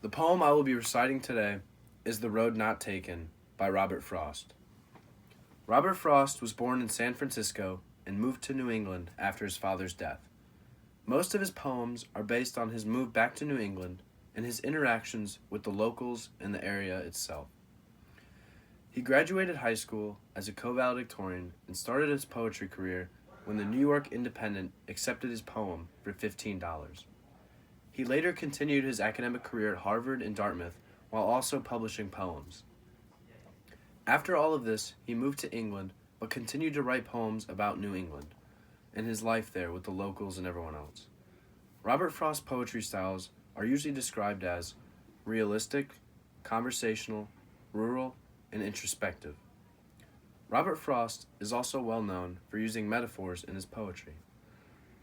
The poem I will be reciting today is The Road Not Taken by Robert Frost. Robert Frost was born in San Francisco and moved to New England after his father's death. Most of his poems are based on his move back to New England and his interactions with the locals and the area itself. He graduated high school as a co-valedictorian and started his poetry career when the New York Independent accepted his poem for $15. He later continued his academic career at Harvard and Dartmouth while also publishing poems. After all of this, he moved to England but continued to write poems about New England and his life there with the locals and everyone else. Robert Frost's poetry styles are usually described as realistic, conversational, rural, and introspective. Robert Frost is also well known for using metaphors in his poetry.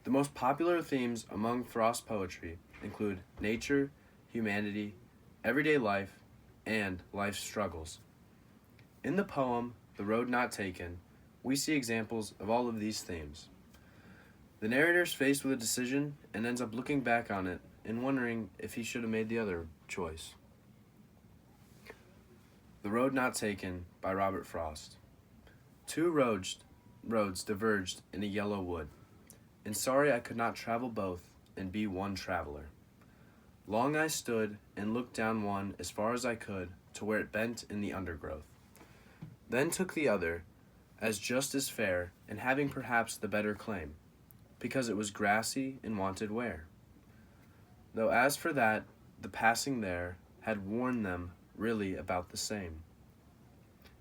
The most popular themes among Frost's poetry include nature, humanity, everyday life, and life's struggles. In the poem, The Road Not Taken, we see examples of all of these themes. The narrator is faced with a decision and ends up looking back on it and wondering if he should have made the other choice. The Road Not Taken by Robert Frost. Two roads diverged in a yellow wood, and sorry I could not travel both and be one traveler. Long I stood and looked down one as far as I could to where it bent in the undergrowth. Then took the other, as just as fair and having perhaps the better claim, because it was grassy and wanted wear. Though as for that, the passing there had warned them really about the same.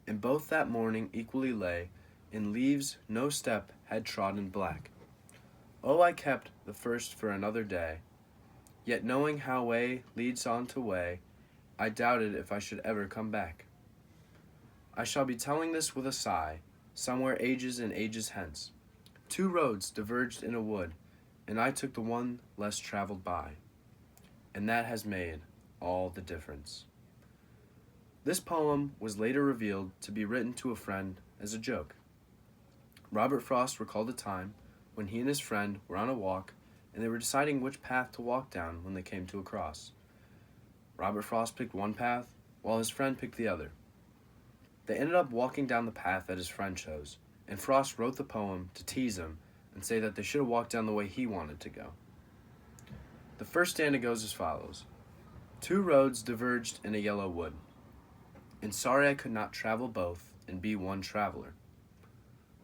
And both that morning equally lay, in leaves no step had trodden black. Oh, I kept the first for another day, yet knowing how way leads on to way, I doubted if I should ever come back. I shall be telling this with a sigh, somewhere ages and ages hence. Two roads diverged in a wood, and I took the one less traveled by, and that has made all the difference. This poem was later revealed to be written to a friend as a joke. Robert Frost recalled a time when he and his friend were on a walk and they were deciding which path to walk down when they came to a cross. Robert Frost picked one path while his friend picked the other. They ended up walking down the path that his friend chose, and Frost wrote the poem to tease him and say that they should have walked down the way he wanted to go. The first stanza goes as follows. Two roads diverged in a yellow wood, and sorry I could not travel both and be one traveler.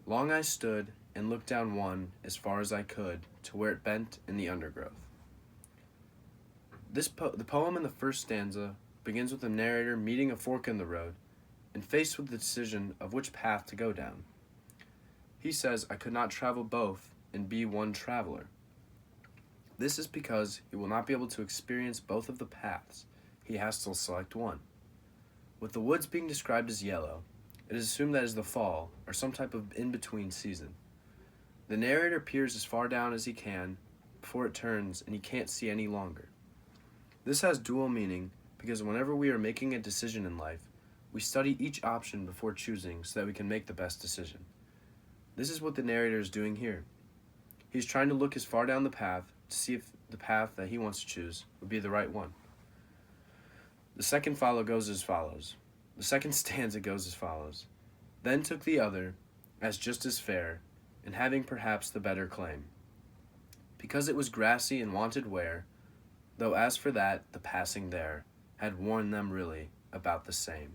Long I stood and looked down one as far as I could to where it bent in the undergrowth. The poem in the first stanza begins with the narrator meeting a fork in the road and faced with the decision of which path to go down. He says, I could not travel both and be one traveler. This is because he will not be able to experience both of the paths. He has to select one. With the woods being described as yellow, it is assumed that it is the fall or some type of in-between season. The narrator peers as far down as he can before it turns and he can't see any longer. This has dual meaning because whenever we are making a decision in life, we study each option before choosing so that we can make the best decision. This is what the narrator is doing here. He's trying to look as far down the path to see if the path that he wants to choose would be the right one. The second stanza goes as follows. Then took the other, as just as fair, and having perhaps the better claim. Because it was grassy and wanted wear, though as for that, the passing there had warned them really about the same.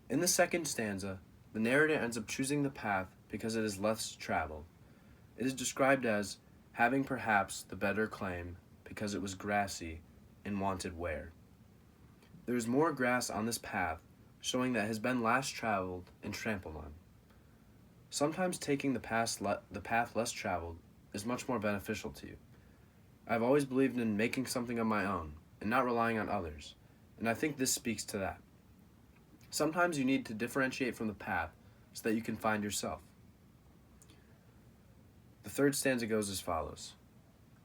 In the second stanza, the narrator ends up choosing the path because it is less traveled. It is described as having perhaps the better claim because it was grassy and wanted wear. There is more grass on this path, showing that it has been last traveled and trampled on. Sometimes taking the path less traveled is much more beneficial to you. I've always believed in making something of my own and not relying on others, and I think this speaks to that. Sometimes you need to differentiate from the path so that you can find yourself. The third stanza goes as follows.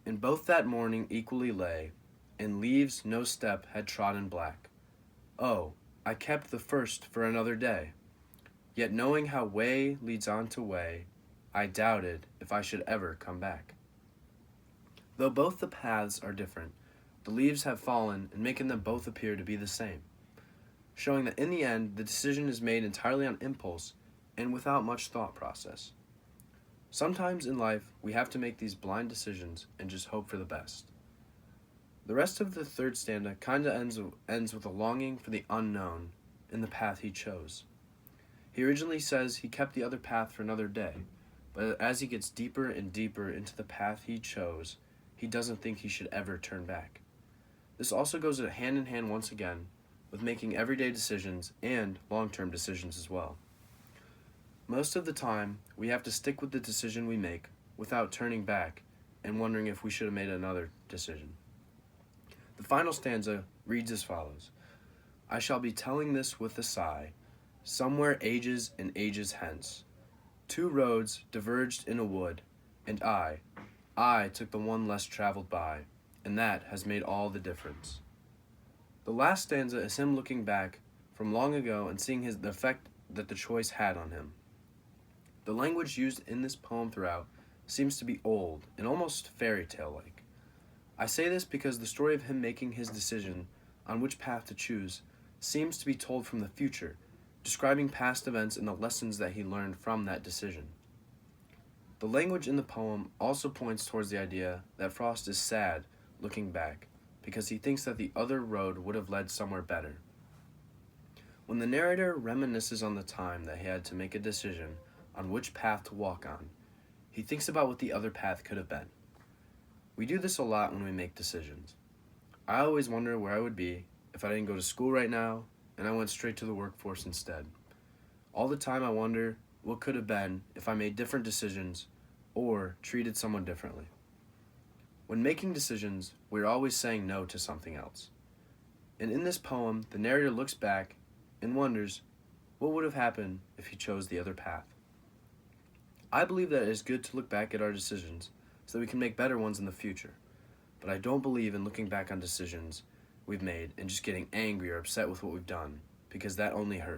And both that morning equally lay, and leaves no step had trodden black. Oh, I kept the first for another day, yet knowing how way leads on to way, I doubted if I should ever come back. Though both the paths are different, the leaves have fallen and making them both appear to be the same, showing that in the end, the decision is made entirely on impulse and without much thought process. Sometimes in life, we have to make these blind decisions and just hope for the best. The rest of the third stanza kinda ends with a longing for the unknown in the path he chose. He originally says he kept the other path for another day, but as he gets deeper and deeper into the path he chose, he doesn't think he should ever turn back. This also goes hand in hand once again with making everyday decisions and long-term decisions as well. Most of the time, we have to stick with the decision we make without turning back and wondering if we should have made another decision. The final stanza reads as follows: I shall be telling this with a sigh, somewhere ages and ages hence. Two roads diverged in a wood, and I took the one less traveled by, and that has made all the difference. The last stanza is him looking back from long ago and seeing the effect that the choice had on him. The language used in this poem throughout seems to be old and almost fairy tale-like. I say this because the story of him making his decision on which path to choose seems to be told from the future, describing past events and the lessons that he learned from that decision. The language in the poem also points towards the idea that Frost is sad looking back because he thinks that the other road would have led somewhere better. When the narrator reminisces on the time that he had to make a decision on which path to walk on, he thinks about what the other path could have been. We do this a lot when we make decisions. I always wonder where I would be if I didn't go to school right now and I went straight to the workforce instead. All the time I wonder what could have been if I made different decisions or treated someone differently. When making decisions, we're always saying no to something else. And in this poem, the narrator looks back and wonders what would have happened if he chose the other path. I believe that it is good to look back at our decisions so that we can make better ones in the future. But I don't believe in looking back on decisions we've made and just getting angry or upset with what we've done, because that only hurts.